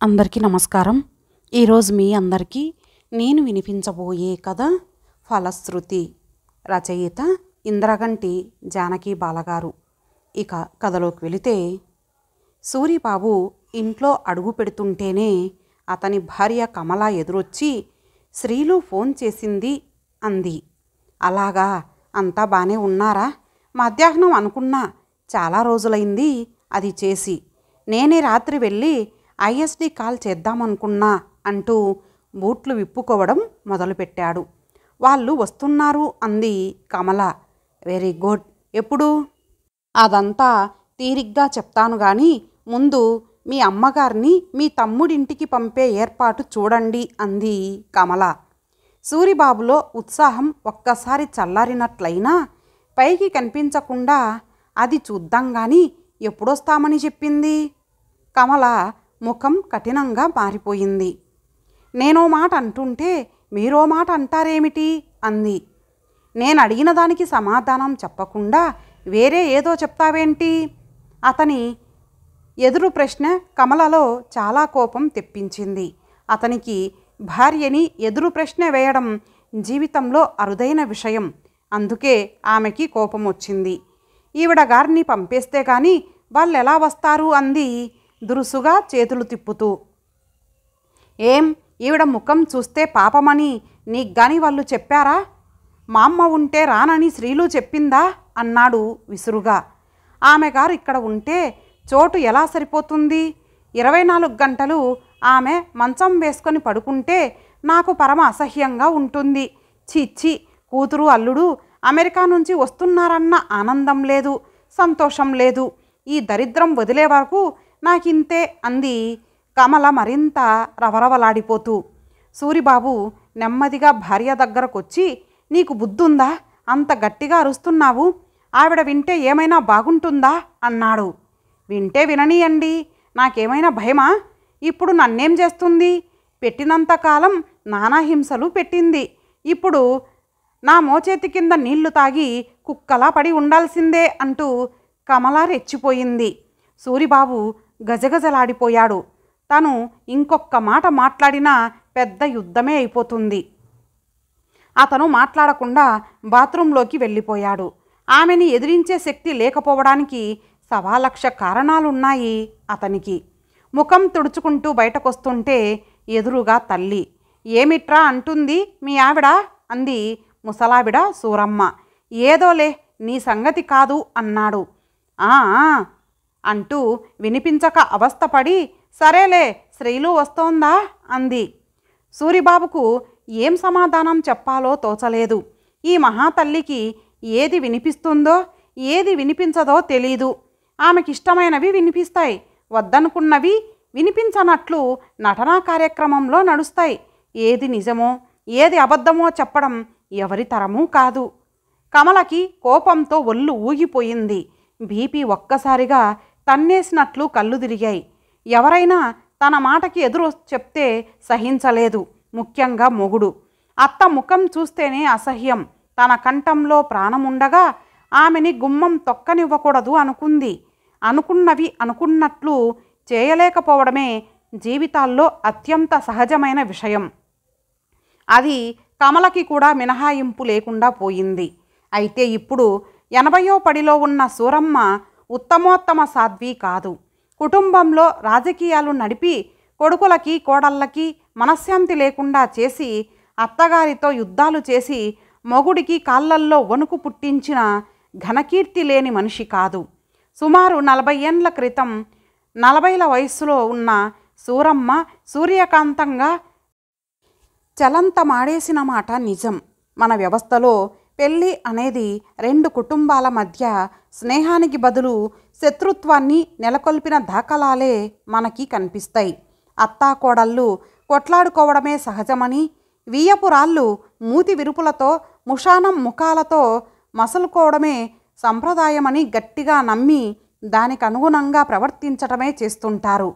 అందరికీ నమస్కారం. ఈరోజు మీ అందరికీ నేను వినిపించబోయే కథ ఫలశ్రుతి. రచయిత ఇంద్రగంటి జానకి బాలగారు. ఇక కథలోకి వెళితే, సూరిబాబు ఇంట్లో అడుగు పెడుతుంటేనే అతని భార్య కమల ఎదురొచ్చి, శ్రీలు ఫోన్ చేసింది అంది. అలాగా, అంతా బానే ఉన్నారా? మధ్యాహ్నం అనుకున్నా, చాలా రోజులైంది అది చేసి. నేనే రాత్రి వెళ్ళి ఐఎస్డి కాల్ చేద్దామనుకున్నా అంటూ బూట్లు విప్పుకోవడం మొదలుపెట్టాడు. వాళ్ళు వస్తున్నారు అంది కమల. Very good. ఎప్పుడు? అదంతా తీరిగ్గా చెప్తాను గాని ముందు మీ అమ్మగారిని మీ తమ్ముడింటికి పంపే ఏర్పాటు చూడండి అంది కమల. సూరిబాబులో ఉత్సాహం ఒక్కసారి చల్లారినట్లయినా పైకి కనిపించకుండా అది చూద్దాం గాని ఎప్పుడొస్తామని చెప్పింది? కమల ముఖం కఠినంగా మారిపోయింది. నేనో మాట అంటుంటే మీరో మాట అంటారేమిటి అంది. నేను అడిగిన దానికి సమాధానం చెప్పకుండా వేరే ఏదో చెప్తావేంటి? అతని ఎదురు ప్రశ్న కమలలో చాలా కోపం తెప్పించింది. అతనికి భార్యని ఎదురు ప్రశ్న వేయడం జీవితంలో అరుదైన విషయం. అందుకే ఆమెకి కోపం వచ్చింది. ఈవిడ గారిని పంపేస్తే కానీ వాళ్ళెలా వస్తారు అంది దురుసుగా చేతులు తిప్పుతూ. ఏం, ఈవిడ ముఖం చూస్తే పాపమని నీకు గాని వాళ్ళు చెప్పారా? మా అమ్మ ఉంటే రానని శ్రీలు చెప్పిందా అన్నాడు విసురుగా. ఆమె గారు ఇక్కడ ఉంటే చోటు ఎలా సరిపోతుంది? 24 గంటలు ఆమె మంచం వేసుకొని పడుకుంటే నాకు పరమ అసహ్యంగా ఉంటుంది. చిచ్చి, కూతురు అల్లుడు అమెరికా నుంచి వస్తున్నారన్న ఆనందం లేదు, సంతోషం లేదు. ఈ దరిద్రం వదిలే వరకు నాకింతే అంది కమల మరింత రవరవలాడిపోతూ. సూరిబాబు నెమ్మదిగా భార్య దగ్గరకొచ్చి, నీకు బుద్ధుందా? అంత గట్టిగా అరుస్తున్నావు. ఆవిడ వింటే ఏమైనా బాగుంటుందా అన్నాడు. వింటే విననీయండి, నాకేమైనా భయమా? ఇప్పుడు నన్నేం చేస్తుంది? పెట్టినంతకాలం నానా హింసలు పెట్టింది. ఇప్పుడు నా మోచేతి కింద నీళ్లు తాగి కుక్కలా పడి ఉండాల్సిందే అంటూ కమల రెచ్చిపోయింది. సూరిబాబు గజగజలాడిపోయాడు. తను ఇంకొక్క మాట మాట్లాడినా పెద్ద యుద్ధమే అయిపోతుంది. అతను మాట్లాడకుండా బాత్రూంలోకి వెళ్ళిపోయాడు. ఆమెని ఎదిరించే శక్తి లేకపోవడానికి 1,00,000 కారణాలున్నాయి అతనికి. ముఖం తుడుచుకుంటూ బయటకొస్తుంటే ఎదురుగా తల్లి. ఏమిట్రా అంటుంది మీ ఆవిడ అంది ముసలావిడ సూరమ్మ. ఏదోలే, నీ సంగతి కాదు అన్నాడు. ఆ అంటూ వినిపించక అవస్థపడి, సరేలే శ్రీలు వస్తోందా అంది. సూరిబాబుకు ఏం సమాధానం చెప్పాలో తోచలేదు. ఈ మహాతల్లికి ఏది వినిపిస్తుందో ఏది వినిపించదో తెలీదు. ఆమెకిష్టమైనవి వినిపిస్తాయి, వద్దనుకున్నవి వినిపించనట్లు నటనా కార్యక్రమంలో నడుస్తాయి. ఏది నిజమో ఏది అబద్ధమో చెప్పడం ఎవరి తరమూ కాదు. కమలకి కోపంతో ఒళ్ళు ఊగిపోయింది. బీపీ ఒక్కసారిగా తన్నేసినట్లు కళ్ళు తిరిగాయి. ఎవరైనా తన మాటకి ఎదురు చెప్తే సహించలేదు, ముఖ్యంగా మొగుడు. అత్త ముఖం చూస్తేనే అసహ్యం. తన కంఠంలో ప్రాణముండగా ఆమెని గుమ్మం తొక్కనివ్వకూడదు అనుకుంది. అనుకున్నవి అనుకున్నట్లు చేయలేకపోవడమే జీవితాల్లో అత్యంత సహజమైన విషయం. అది కమలకి కూడా మినహాయింపు లేకుండా పోయింది. అయితే ఇప్పుడు 80వ పడిలో ఉన్న సూరమ్మ ఉత్తమోత్తమ సాధ్వి కాదు. కుటుంబంలో రాజకీయాలు నడిపి కొడుకులకి కోడళ్ళకి మనశ్శాంతి లేకుండా చేసి, అత్తగారితో యుద్ధాలు చేసి మొగుడికి కాళ్ళల్లో వణుకు పుట్టించిన ఘనకీర్తి లేని మనిషి కాదు. సుమారు 40 ఏండ్ల క్రితం 40ల వయస్సులో ఉన్న సూరమ్మ సూర్యకాంతంగా చలంతమాడేసిన మాట నిజం. మన వ్యవస్థలో పెళ్ళి అనేది 2 కుటుంబాల మధ్య స్నేహానికి బదులు శత్రుత్వాన్ని నెలకొల్పిన దాఖలాలే మనకి కనిపిస్తాయి. అత్తాకోడళ్ళు కొట్లాడుకోవడమే సహజమని, వియ్యపురాళ్ళు మూతి విరుపులతో ముషానం ముఖాలతో మసలుకోవడమే సంప్రదాయమని గట్టిగా నమ్మి దానికి అనుగుణంగా ప్రవర్తించటమే చేస్తుంటారు.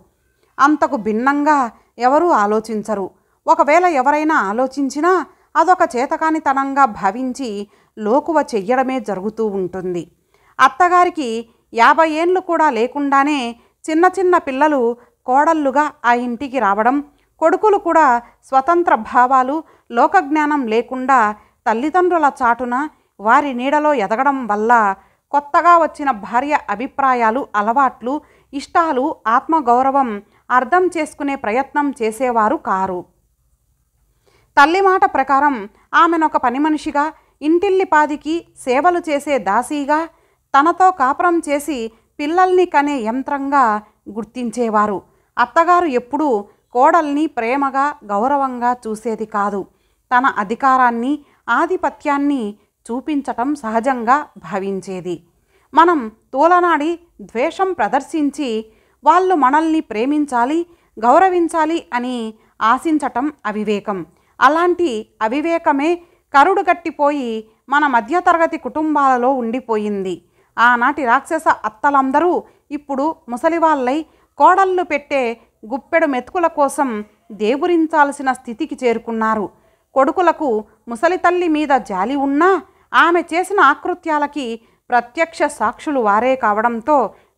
అంతకు భిన్నంగా ఎవరూ ఆలోచించరు. ఒకవేళ ఎవరైనా ఆలోచించినా అదొక చేతకానితనంగా భావించి లోకువ చెయ్యడమే జరుగుతూ ఉంటుంది. అత్తగారికి 50 ఏండ్లు కూడా లేకుండానే చిన్న చిన్న పిల్లలు కోడళ్ళుగా ఆ ఇంటికి రావడం, కొడుకులు కూడా స్వతంత్ర భావాలు, లోకజ్ఞానం లేకుండా తల్లిదండ్రుల చాటున వారి నీడలో ఎదగడం వల్ల కొత్తగా వచ్చిన భార్య అభిప్రాయాలు, అలవాట్లు, ఇష్టాలు, ఆత్మగౌరవం అర్థం చేసుకునే ప్రయత్నం చేసేవారు కారు. తల్లి మాట ప్రకారం ఆమెనొక పని మనిషిగా, ఇంటిల్లిపాదికి సేవలు చేసే దాసీగా, తనతో కాపురం చేసి పిల్లల్ని కనే యంత్రంగా గుర్తించేవారు. అత్తగారు ఎప్పుడూ కోడల్ని ప్రేమగా, గౌరవంగా చూసేది కాదు. తన అధికారాన్ని, ఆధిపత్యాన్ని చూపించటం సహజంగా భావించేది. మనం తూలనాడి ద్వేషం ప్రదర్శించి వాళ్ళు మనల్ని ప్రేమించాలి, గౌరవించాలి అని ఆశించటం అవివేకం. అలాంటి అవివేకమే కరుడుగట్టిపోయి మన మధ్యతరగతి కుటుంబాలలో ఉండిపోయింది. ఆనాటి రాక్షస అత్తలందరూ ఇప్పుడు ముసలివాళ్ళై కోడళ్ళు పెట్టే గుప్పెడు మెతుకుల కోసం దేవురించాల్సిన స్థితికి చేరుకున్నారు. కొడుకులకు ముసలి తల్లి మీద జాలి ఉన్నా ఆమె చేసిన ఆకృత్యాలకి ప్రత్యక్ష సాక్షులు వారే కావడంతో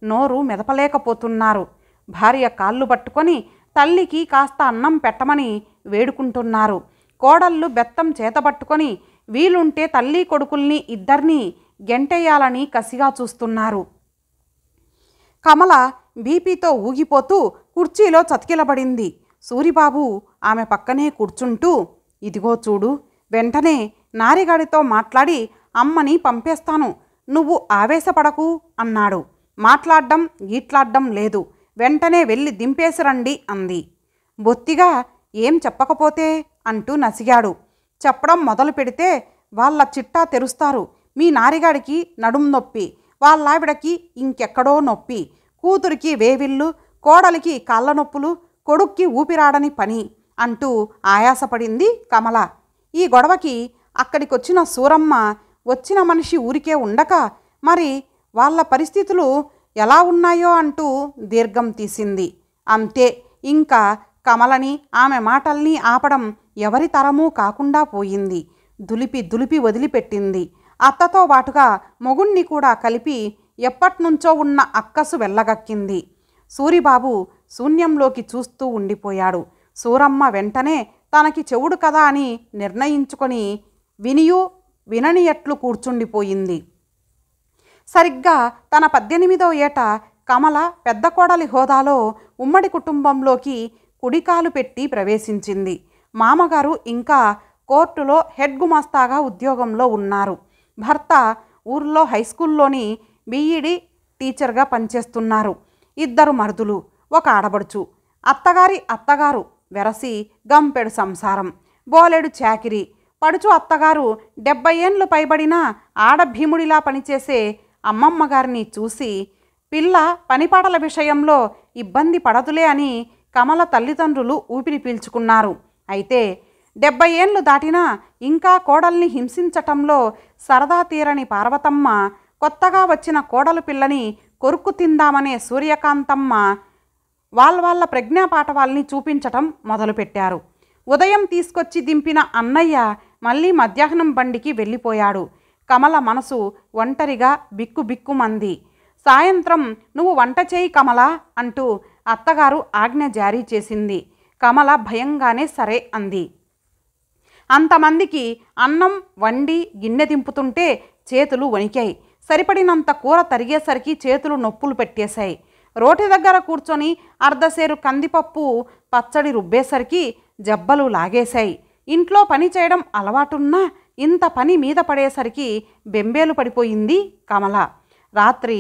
నోరు మెదపలేకపోతున్నారు. భార్య కాళ్ళు పట్టుకొని తల్లికి కాస్త అన్నం పెట్టమని వేడుకుంటున్నారు. కోడళ్ళు బెత్తం చేతబట్టుకొని వీలుంటే తల్లి కొడుకుల్ని ఇద్దరినీ గెంటేయాలని కసిగా చూస్తున్నారు. కమల బీపీతో ఊగిపోతూ కుర్చీలో చతికిలబడింది. సూరిబాబు ఆమె పక్కనే కూర్చుంటూ, ఇదిగో చూడు, వెంటనే నారిగాడితో మాట్లాడి అమ్మని పంపేస్తాను, నువ్వు ఆవేశపడకు అన్నాడు. మాట్లాడ్డం గీట్లాడ్డం లేదు, వెంటనే వెళ్ళి దింపేసిరండి అంది. బొత్తిగా ఏం చెప్పకపోతే అంటూ నసిగాడు. చెప్పడం మొదలు పెడితే వాళ్ళ చిట్టా తెరుస్తారు. మీ నారిగాడికి నడుం నొప్పి, వాళ్ళావిడకి ఇంకెక్కడో నొప్పి, కూతురికి వేవిళ్ళు, కోడలికి కాళ్ళ నొప్పులు, కొడుక్కి ఊపిరాడని పని అంటూ ఆయాసపడింది కమల. ఈ గొడవకి అక్కడికొచ్చిన సూరమ్మ వచ్చిన మనిషి ఊరికే ఉండక మరి వాళ్ళ పరిస్థితులు ఎలా ఉన్నాయో అంటూ దీర్ఘం తీసింది. అంతే, ఇంకా కమలని ఆమె మాటల్ని ఆపడం ఎవరి తరమూ కాకుండా పోయింది. దులిపి దులిపి వదిలిపెట్టింది. అత్తతో బాటుగా మొగుణ్ణి కూడా కలిపి ఎప్పట్నుంచో ఉన్న అక్కసు వెళ్ళగక్కింది. సూరిబాబు శూన్యంలోకి చూస్తూ ఉండిపోయాడు. సూరమ్మ వెంటనే తనకి చెవుడు కదా అని నిర్ణయించుకొని వినియు విననియట్లు కూర్చుండిపోయింది. సరిగ్గా తన 18వ ఏట కమల పెద్ద కోడలి హోదాలో ఉమ్మడి కుటుంబంలోకి కుడికాలు పెట్టి ప్రవేశించింది. మామగారు ఇంకా కోర్టులో హెడ్ గుమాస్తాగా ఉద్యోగంలో ఉన్నారు. భర్త ఊర్లో హైస్కూల్లోని బీఈడి టీచర్గా పనిచేస్తున్నారు. 2 మరుదులు, 1 ఆడబడుచు. అత్తగారు వెరసి గంపెడు సంసారం, బోలెడు చాకిరి. పడుచు అత్తగారు 70 ఏండ్లు పైబడిన ఆడభీముడిలా పనిచేసే అమ్మమ్మగారిని చూసి పిల్ల పనిపాటల విషయంలో ఇబ్బంది పడదులే అని కమల తల్లిదండ్రులు ఊపిరి పీల్చుకున్నారు. అయితే 70 ఏండ్లు దాటినా ఇంకా కోడల్ని హింసించటంలో సరదా తీరని పార్వతమ్మ కొత్తగా వచ్చిన కోడలు పిల్లని కొరుక్కు తిందామనే సూర్యకాంతమ్మ వాళ్ళ ప్రజ్ఞాపాఠవాల్ని చూపించటం మొదలుపెట్టారు. ఉదయం తీసుకొచ్చి దింపిన అన్నయ్య మళ్ళీ మధ్యాహ్నం బండికి వెళ్ళిపోయాడు. కమల మనసు ఒంటరిగా బిక్కుబిక్కుమంది. సాయంత్రం నువ్వు వంట చేయి కమల అంటూ అత్తగారు ఆజ్ఞ జారీ చేసింది. కమల భయంగానే సరే అంది. అంతమందికి అన్నం వండి గిన్నె దింపుతుంటే చేతులు వణికాయి. సరిపడినంత కూర తరిగేసరికి చేతులు నొప్పులు పెట్టేశాయి. రోటి దగ్గర కూర్చొని అర్ధసేరు కందిపప్పు పచ్చడి రుబ్బేసరికి జబ్బలు లాగేశాయి. ఇంట్లో పని చేయడం అలవాటున్నా ఇంత పని మీద పడేసరికి బెంబేలు పడిపోయింది కమల. రాత్రి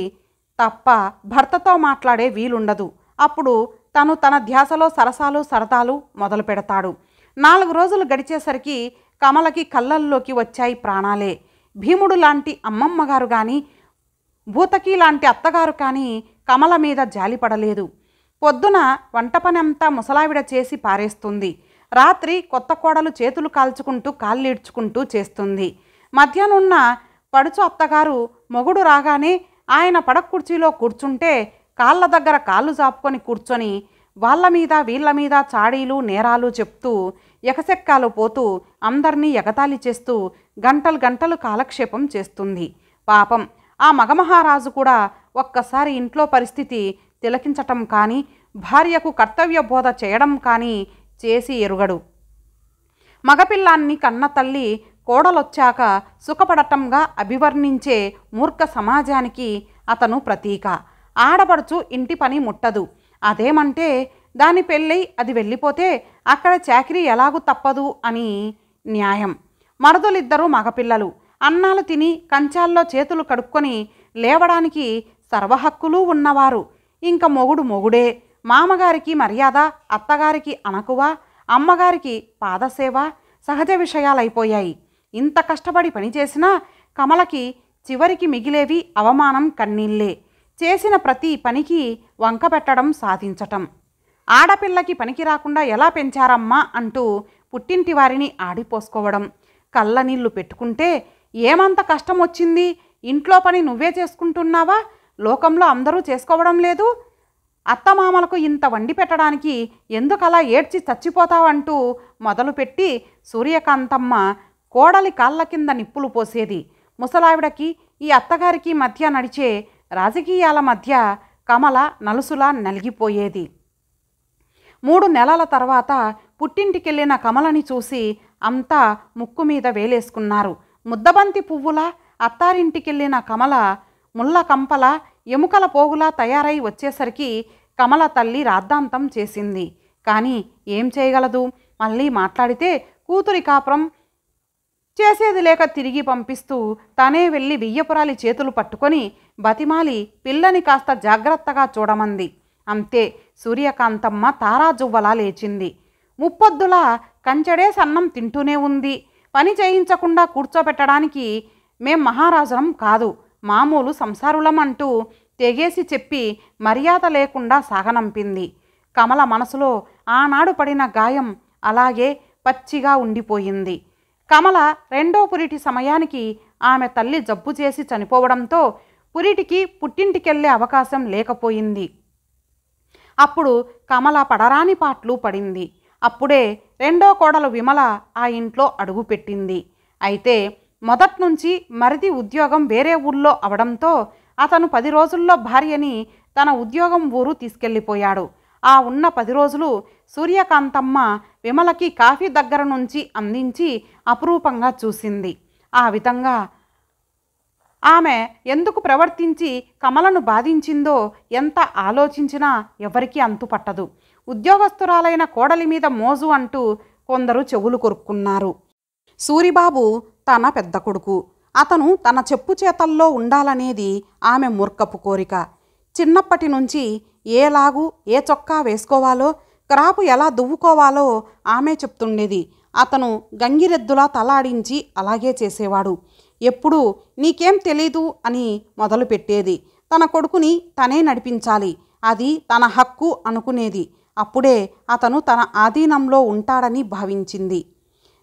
తప్ప భర్తతో మాట్లాడే వీలుండదు. అప్పుడు తను తన ధ్యాసలో సరసాలు సరదాలు మొదలు పెడతాడు. 4 రోజులు గడిచేసరికి కమలకి కళ్ళల్లోకి వచ్చాయి ప్రాణాలే. భీముడు లాంటి అమ్మమ్మగారు కానీ, భూతకి లాంటి అత్తగారు కానీ కమల మీద జాలిపడలేదు. పొద్దున వంట పనంతా ముసలావిడ చేసి పారేస్తుంది. రాత్రి కొత్త కోడలు చేతులు కాల్చుకుంటూ కాళ్ళీడ్చుకుంటూ చేస్తుంది. మధ్యాహ్నున్న పడుచు అత్తగారు మొగుడు రాగానే ఆయన పడక కుర్చీలో కూర్చుంటే కాళ్ళ దగ్గర కాళ్ళు చాపుకొని కూర్చొని వాళ్ళ మీద వీళ్ళ మీద చాడీలు నేరాలు చెప్తూ ఎకసెక్కాలు పోతూ అందరినీ ఎగతాళి చేస్తూ గంటలు గంటలు కాలక్షేపం చేస్తుంది. పాపం ఆ మగమహారాజు కూడా ఒక్కసారి ఇంట్లో పరిస్థితి తిలకించటం కానీ, భార్యకు కర్తవ్య బోధ చేయడం కానీ చేసి ఎరుగడు. మగపిల్లాన్ని కన్న తల్లి కోడలొచ్చాక సుఖపడటంగా అభివర్ణించే మూర్ఖ సమాజానికి అతను ప్రతీక. ఆడపడుచు ఇంటి పని ముట్టదు, అదేమంటే దాని పెళ్ళై అది వెళ్ళిపోతే అక్కడ చాకిరీ ఎలాగూ తప్పదు అని న్యాయం. మరుదులిద్దరూ మగపిల్లలు, అన్నాలు తిని కంచాల్లో చేతులు కడుక్కొని లేవడానికి సర్వహక్కులు ఉన్నవారు. ఇంక మొగుడు మొగుడే. మామగారికి మర్యాద, అత్తగారికి అణకువ, అమ్మగారికి పాదసేవ సహజ విషయాలైపోయాయి. ఇంత కష్టపడి పనిచేసినా కమలకి చివరికి మిగిలేవి అవమానం, కన్నీళ్ళే. చేసిన ప్రతి పనికి వంక పెట్టడం, సాధించటం. ఆడపిల్లకి పనికి రాకుండా ఎలా పెంచారమ్మా అంటూ పుట్టింటి వారిని ఆడిపోసుకోవడం. కళ్ళనీళ్ళు పెట్టుకుంటే ఏమంత కష్టం వచ్చింది, ఇంట్లో పని నువ్వే చేసుకుంటున్నావా, లోకంలో అందరూ చేసుకోవడం లేదు, అత్తమామలకు ఇంత వండి పెట్టడానికి ఎందుకలా ఏడ్చి చచ్చిపోతావంటూ మొదలుపెట్టి సూర్యకాంతమ్మ కోడలి కాళ్ళ కింద నిప్పులు పోసేది. ముసలావిడకి ఈ అత్తగారికి మధ్య నడిచే రాజకీయాల మధ్య కమల నలుసులా నలిగిపోయేది. 3 నెలల తర్వాత పుట్టింటికెళ్ళిన కమలని చూసి అంతా ముక్కు మీద వేలేసుకున్నారు. ముద్దబంతి పువ్వులా అత్తారింటికెళ్ళిన కమల ముళ్ళ కంపల ఎముకల పోగులా తయారై వచ్చేసరికి కమల తల్లి రాద్ధాంతం చేసింది. కానీ ఏం చేయగలదు? మళ్ళీ మాట్లాడితే కూతురి కాపురం చేసేది లేక తిరిగి పంపిస్తూ తనే వెళ్ళి బియ్యపురాలి చేతులు పట్టుకొని బతిమాలి పిల్లని కాస్త జాగ్రత్తగా చూడమంది. అంతే, సూర్యకాంతమ్మ తారాజువ్వలా లేచింది. ముప్పొద్దులా కంచెడే సన్నం తింటూనే ఉంది. పని చేయించకుండా కూర్చోబెట్టడానికి మేం మహారాజులం కాదు, మామూలు సంసారులం అంటూ తెగేసి చెప్పి మర్యాద లేకుండా సాగనంపింది. కమల మనసులో ఆనాడు పడిన గాయం అలాగే పచ్చిగా ఉండిపోయింది. కమల 2వ పురిటి సమయానికి ఆమె తల్లి జబ్బు చేసి చనిపోవడంతో పురిటికి పుట్టింటికెళ్లే అవకాశం లేకపోయింది. అప్పుడు కమల పడరాని పాట్లు పడింది. అప్పుడే 2వ కోడలు విమల ఆ ఇంట్లో అడుగుపెట్టింది. అయితే మొదట్నుంచి మరిది ఉద్యోగం వేరే ఊళ్ళో అవడంతో అతను 10 రోజుల్లో భార్యని తన ఉద్యోగం ఊరు తీసుకెళ్ళిపోయాడు. ఆ ఉన్న 10 రోజులు సూర్యకాంతమ్మ విమలకి కాఫీ దగ్గర నుంచి అందించి అపురూపంగా చూసింది. ఆ విధంగా ఆమె ఎందుకు ప్రవర్తించి కమలను బాధించిందో ఎంత ఆలోచించినా ఎవరికీ అంతుపట్టదు. ఉద్యోగస్తురాలైన కోడలి మీద మోజు అంటూ కొందరు చెవులు కొరుక్కున్నారు. సూరిబాబు తన పెద్ద కొడుకు. అతను తన చెప్పు చేతల్లో ఉండాలనేది ఆమె మూర్ఖపు కోరిక. చిన్నప్పటి నుంచి ఏలాగు ఏ చొక్కా వేసుకోవాలో, క్రాపు ఎలా దువ్వుకోవాలో ఆమె చెప్తుండేది. అతను గంగిరెద్దులా తలాడించి అలాగే చేసేవాడు. ఎప్పుడూ నీకేం తెలీదు అని మొదలుపెట్టేది. తన కొడుకుని తనే నడిపించాలి, అది తన హక్కు అనుకునేది. అప్పుడే అతను తన ఆధీనంలో ఉంటాడని భావించింది.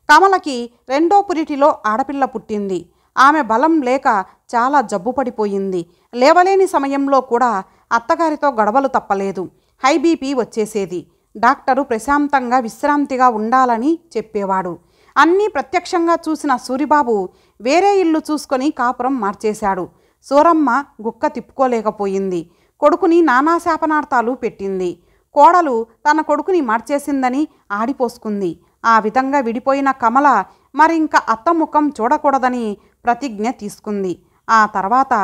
కమలకి 2వ పురిటిలో ఆడపిల్ల పుట్టింది. ఆమె బలం లేక చాలా జబ్బు పడిపోయింది. లేవలేని సమయంలో కూడా అత్తగారితో గొడవలు తప్పలేదు. హై బీపీ వచ్చేసేది. డాక్టరు ప్రశాంతంగా విశ్రాంతిగా ఉండాలని చెప్పేవాడు. అన్నీ ప్రత్యక్షంగా చూసిన సూరిబాబు వేరే ఇల్లు చూసుకొని కాపురం మార్చేశాడు. సూరమ్మ గుక్క తిప్పుకోలేకపోయింది. కొడుకుని నానా శాపనార్థాలు పెట్టింది. కోడలు తన కొడుకుని మార్చేసిందని ఆడిపోసుకుంది. ఆ విధంగా విడిపోయిన కమల మరింక అత్త ముఖం చూడకూడదని ప్రతిజ్ఞ తీసుకుంది. ఆ తర్వాత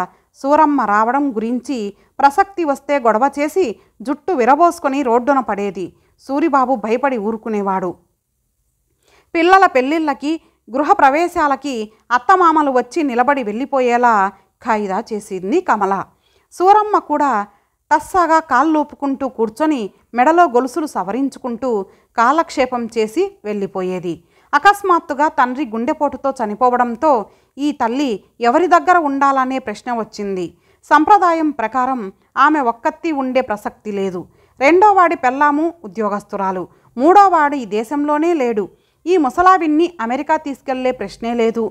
సూరమ్మ రావడం గురించి ప్రసక్తి వస్తే గొడవ చేసి జుట్టు విరబోసుకొని రోడ్డున పడేది. సూరిబాబు భయపడి ఊరుకునేవాడు. పిల్లల పెళ్ళిళ్ళకి, గృహప్రవేశాలకి అత్తమామలు వచ్చి నిలబడి వెళ్ళిపోయేలా ఖాయిదా చేసింది కమల. సూరమ్మ కూడా తస్సాగా కాళ్ళూపుకుంటూ కూర్చొని మెడలో గొలుసులు సవరించుకుంటూ కాలక్షేపం చేసి వెళ్ళిపోయేది. అకస్మాత్తుగా తండ్రి గుండెపోటుతో చనిపోవడంతో ఈ తల్లి ఎవరి దగ్గర ఉండాలనే ప్రశ్న వచ్చింది. సంప్రదాయం ప్రకారం ఆమె ఒక్కత్తి ఉండే ప్రసక్తి లేదు. 2వ వాడి పెళ్ళాము ఉద్యోగస్తురాలు, 3వ వాడు ఈ దేశంలోనే లేడు. ఈ ముసలావిన్ని అమెరికా తీసుకెళ్లే ప్రశ్నే లేదు.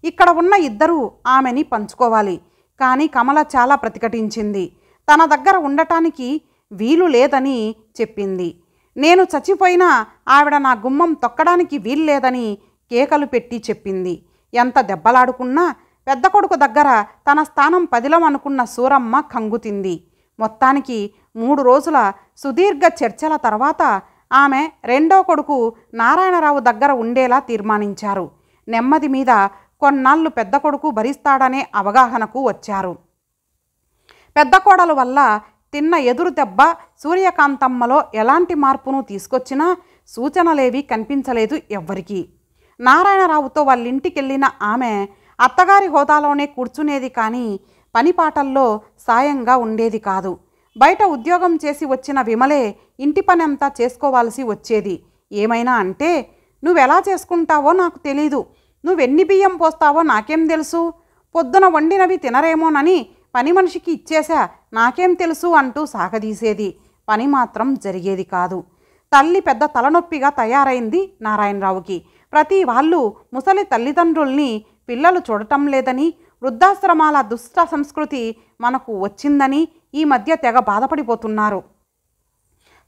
ఇక్కడ ఉన్న ఇద్దరూ ఆమెని పంచుకోవాలి. కానీ కమల చాలా ప్రతిఘటించింది. తన దగ్గర ఉండటానికి వీలు లేదని చెప్పింది. నేను చచ్చిపోయినా ఆవిడ నా గుమ్మం తొక్కడానికి వీల్లేదని కేకలు పెట్టి చెప్పింది. ఎంత దెబ్బలాడుకున్నా పెద్ద కొడుకు దగ్గర తన స్థానం పదిలం అనుకున్న సూరమ్మ కంగుతింది. మొత్తానికి 3 రోజుల సుదీర్ఘ చర్చల తర్వాత ఆమె రెండో కొడుకు నారాయణరావు దగ్గర ఉండేలా తీర్మానించారు. నెమ్మది మీద కొన్నాళ్ళు పెద్ద కొడుకు భరిస్తాడనే అవగాహనకు వచ్చారు. పెద్ద కోడలు వల్ల తిన్న ఎదురు దెబ్బ సూర్యకాంతమ్మలో ఎలాంటి మార్పును తీసుకొచ్చినా సూచనలేవీ కనిపించలేదు ఎవ్వరికీ. నారాయణరావుతో వాళ్ళింటికెళ్ళిన ఆమె అత్తగారి హోదాలోనే కూర్చునేది కానీ పనిపాటల్లో సాయంగా ఉండేది కాదు. బయట ఉద్యోగం చేసి వచ్చిన విమలే ఇంటి పని అంతా చేసుకోవాల్సి వచ్చేది. ఏమైనా అంటే, నువ్వెలా చేసుకుంటావో నాకు తెలీదు, నువ్వెన్ని బియ్యం పోస్తావో నాకేం తెలుసు, పొద్దున వండినవి తినరేమోనని పని మనిషికి ఇచ్చేశా, నాకేం తెలుసు అంటూ సాగదీసేది. పని మాత్రం జరిగేది కాదు. తల్లి పెద్ద తలనొప్పిగా తయారైంది నారాయణరావుకి. ప్రతి వాళ్ళు ముసలి తల్లిదండ్రుల్ని పిల్లలు చూడటం లేదని, వృద్ధాశ్రమాల దుష్ట సంస్కృతి మనకు వచ్చిందని ఈ మధ్య తెగ బాధపడిపోతున్నారు.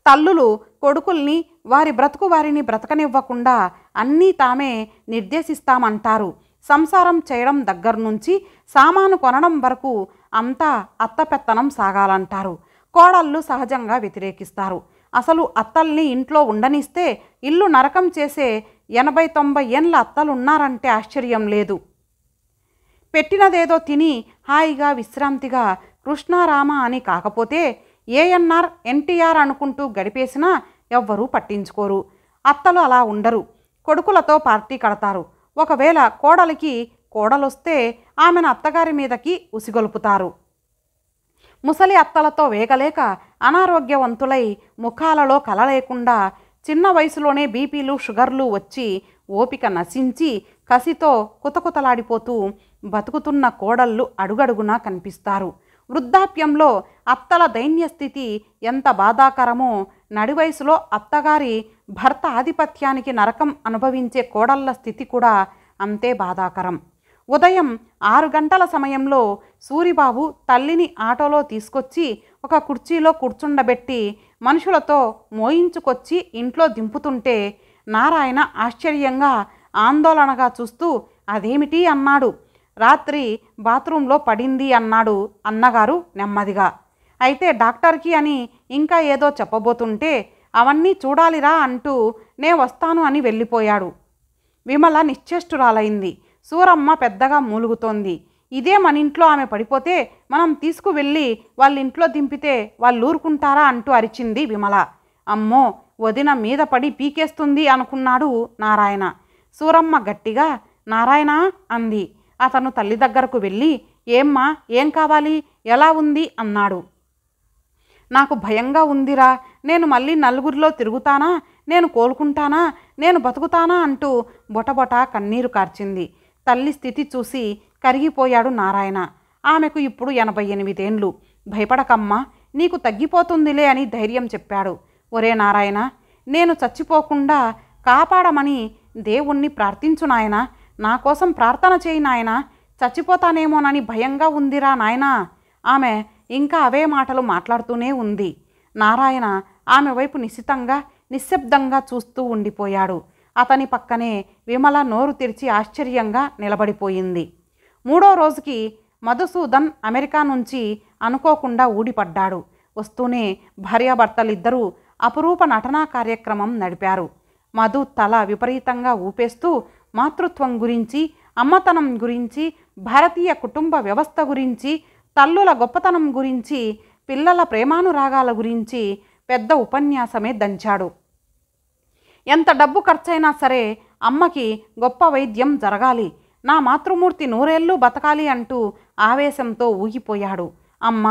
తల్లులు కొడుకుల్ని వారి బ్రతుకు వారిని బ్రతకనివ్వకుండా అన్నీ తామే నిర్దేశిస్తామంటారు. సంసారం చేయడం దగ్గర నుంచి సామాను కొనడం వరకు అంతా అత్తపెత్తనం సాగాలంటారు. కోడళ్ళు సహజంగా వ్యతిరేకిస్తారు. అసలు అత్తల్ని ఇంట్లో ఉండనిస్తే ఇల్లు నరకం చేసే 80-90 ఏండ్ల అత్తలున్నారంటే ఆశ్చర్యం లేదు. పెట్టినదేదో తిని హాయిగా విశ్రాంతిగా కృష్ణారామ అని కాకపోతే ఏఎన్ఆర్ ఎన్టీఆర్ అనుకుంటూ గడిపేసినా ఎవ్వరూ పట్టించుకోరు. అత్తలు అలా ఉండరు. కొడుకులతో పార్టీ కడతారు. ఒకవేళ కోడలికి కోడలొస్తే ఆమెను అత్తగారి మీదకి ఉసిగొలుపుతారు. ముసలి అత్తలతో వేగలేక అనారోగ్యవంతులై ముఖాలలో కల లేకుండా చిన్న వయసులోనే బీపీలు షుగర్లు వచ్చి ఓపిక నశించి కసితో కుతకుతలాడిపోతూ బతుకుతున్న కోడళ్ళు అడుగడుగునా కనిపిస్తారు. వృద్ధాప్యంలో అత్తల దైన్యస్థితి ఎంత బాధాకరమో నడివయసులో అత్తగారి భర్త ఆధిపత్యానికి నరకం అనుభవించే కోడళ్ళ స్థితి కూడా అంతే బాధాకరం. ఉదయం 6 గంటల సమయంలో సూరిబాబు తల్లిని ఆటోలో తీసుకొచ్చి ఒక కుర్చీలో కూర్చుండబెట్టి మనుషులతో మోయించుకొచ్చి ఇంట్లో దింపుతుంటే నారాయణ ఆశ్చర్యంగా ఆందోళనగా చూస్తూ అదేమిటి అన్నాడు. రాత్రి బాత్రూంలో పడింది అన్నాడు అన్నగారు నెమ్మదిగా. అయితే డాక్టర్కి అని ఇంకా ఏదో చెప్పబోతుంటే అవన్నీ చూడాలిరా అంటూ నే వస్తాను అని వెళ్ళిపోయాడు. విమల నిశ్చేష్టురాలైంది. సూరమ్మ పెద్దగా మూలుగుతోంది. ఇదే మన ఇంట్లో ఆమె పడిపోతే మనం తీసుకువెళ్ళి వాళ్ళ ఇంట్లో దింపితే వాళ్ళు ఊరుకుంటారా అంటూ అరిచింది విమల. అమ్మో, వదిన మీద పడి పీకేస్తుంది అనుకున్నాడు నారాయణ. సూరమ్మ గట్టిగా నారాయణ అంది. అతను తల్లి దగ్గరకు వెళ్ళి ఏమ్మా, ఏం కావాలి, ఎలా ఉంది అన్నాడు. నాకు భయంగా ఉందిరా, నేను మళ్ళీ నలుగురిలో తిరుగుతానా, నేను కోలుకుంటానా, నేను బతుకుతానా అంటూ బొటబొట కన్నీరు కార్చింది. తల్లి స్థితి చూసి కరిగిపోయాడు నారాయణ. ఆమెకు ఇప్పుడు 88 ఏండ్లు. భయపడకమ్మా, నీకు తగ్గిపోతుందిలే అని ధైర్యం చెప్పాడు. ఒరే నారాయణ, నేను చచ్చిపోకుండా కాపాడమని దేవుణ్ణి ప్రార్థించు నాయనా, నా కోసం ప్రార్థన చేయి నాయనా, చచ్చిపోతానేమోనని భయంగా ఉందిరా నాయనా. ఆమె ఇంకా అవే మాటలు మాట్లాడుతూనే ఉంది. నారాయణ ఆమె వైపు నిశితంగా నిశ్శబ్దంగా చూస్తూ ఉండిపోయాడు. అతని పక్కనే విమల నోరు తెరిచి ఆశ్చర్యంగా నిలబడిపోయింది. 3వ రోజుకి మధుసూదన్ అమెరికా నుంచి అనుకోకుండా ఊడిపడ్డాడు. వస్తూనే భార్యాభర్తలిద్దరూ అపురూప నటనా కార్యక్రమం నడిపారు. మధు తల విపరీతంగా ఊపేస్తూ మాతృత్వం గురించి, అమ్మతనం గురించి, భారతీయ కుటుంబ వ్యవస్థ గురించి, తల్లుల గొప్పతనం గురించి, పిల్లల ప్రేమానురాగాల గురించి పెద్ద ఉపన్యాసమే దంచాడు. ఎంత డబ్బు ఖర్చైనా సరే అమ్మకి గొప్ప వైద్యం జరగాలి, నా మాతృమూర్తి 100 ఏళ్ళు బతకాలి అంటూ ఆవేశంతో ఊగిపోయాడు. అమ్మ,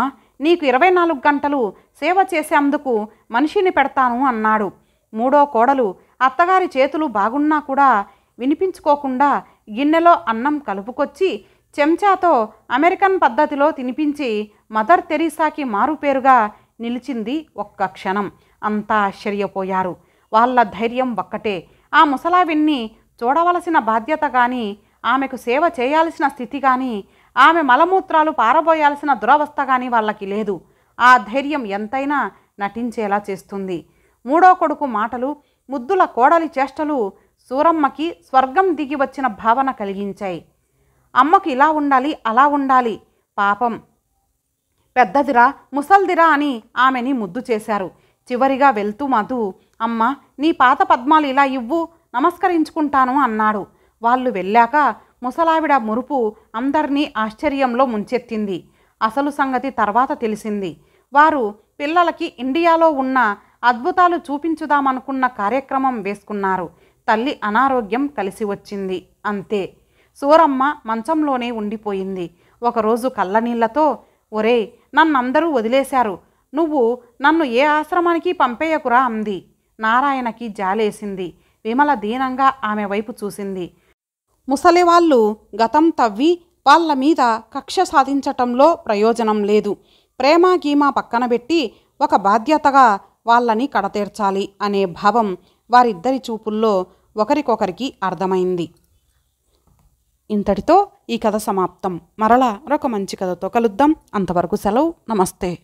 నీకు 24 గంటలు సేవ చేసేందుకు మనిషిని పెడతాను అన్నాడు. 3వ కోడలు అత్తగారి చేతులు బాగున్నా కూడా వినిపించుకోకుండా గిన్నెలో అన్నం కలుపుకొచ్చి చెంచాతో అమెరికన్ పద్ధతిలో తినిపించి మదర్ తెరీసాకి మారుపేరుగా నిలిచింది. ఒక్క క్షణం అంతా ఆశ్చర్యపోయారు. వాళ్ళ ధైర్యం ఒక్కటే. ఆ ముసలావిన్ని చూడవలసిన బాధ్యత కానీ, ఆమెకు సేవ చేయాల్సిన స్థితి కానీ, ఆమె మలమూత్రాలు పారబోయాల్సిన దురవస్థ కానీ వాళ్ళకి లేదు. ఆ ధైర్యం ఎంతైనా నటించేలా చేస్తుంది. 3వ కొడుకు మాటలు, ముద్దుల కోడలి చేష్టలు సూరమ్మకి స్వర్గం దిగి వచ్చిన భావన కలిగించాయి. అమ్మకు ఇలా ఉండాలి, అలా ఉండాలి, పాపం పెద్దదిరా, ముసల్దిరా అని ఆమెని ముద్దు చేశారు. చివరిగా వెళ్తూ మధు, అమ్మ నీ పాత పద్మాలు ఇలా ఇవ్వు, నమస్కరించుకుంటాను అన్నాడు. వాళ్ళు వెళ్ళాక ముసలావిడ మురుపు అందరినీ ఆశ్చర్యంలో ముంచెత్తింది. అసలు సంగతి తర్వాత తెలిసింది. వారు పిల్లలకి ఇండియాలో ఉన్న అద్భుతాలు చూపించుదామనుకున్న కార్యక్రమం వేసుకున్నారు. తల్లి అనారోగ్యం కలిసి వచ్చింది. అంతే. సూరమ్మ మంచంలోనే ఉండిపోయింది. ఒకరోజు కళ్ళనీళ్లతో, ఒరేయ్ నన్నందరూ వదిలేశారు, నువ్వు నన్ను ఏ ఆశ్రమానికి పంపేయకురా అంది. నారాయణకి జాలేసింది. విమల దీనంగా ఆమె వైపు చూసింది. ముసలివాళ్ళు గతం తవ్వి వాళ్ళ మీద కక్ష సాధించటంలో ప్రయోజనం లేదు. ప్రేమ గీమా పక్కన పెట్టి ఒక బాధ్యతగా వాళ్ళని కడతీర్చాలి అనే భావం వారిద్దరి చూపుల్లో ఒకరికొకరికి అర్థమైంది. ఇంతటితో ఈ కథ సమాప్తం. మరలా మరొక మంచి కథతో కలుద్దాం. అంతవరకు సెలవు. నమస్తే.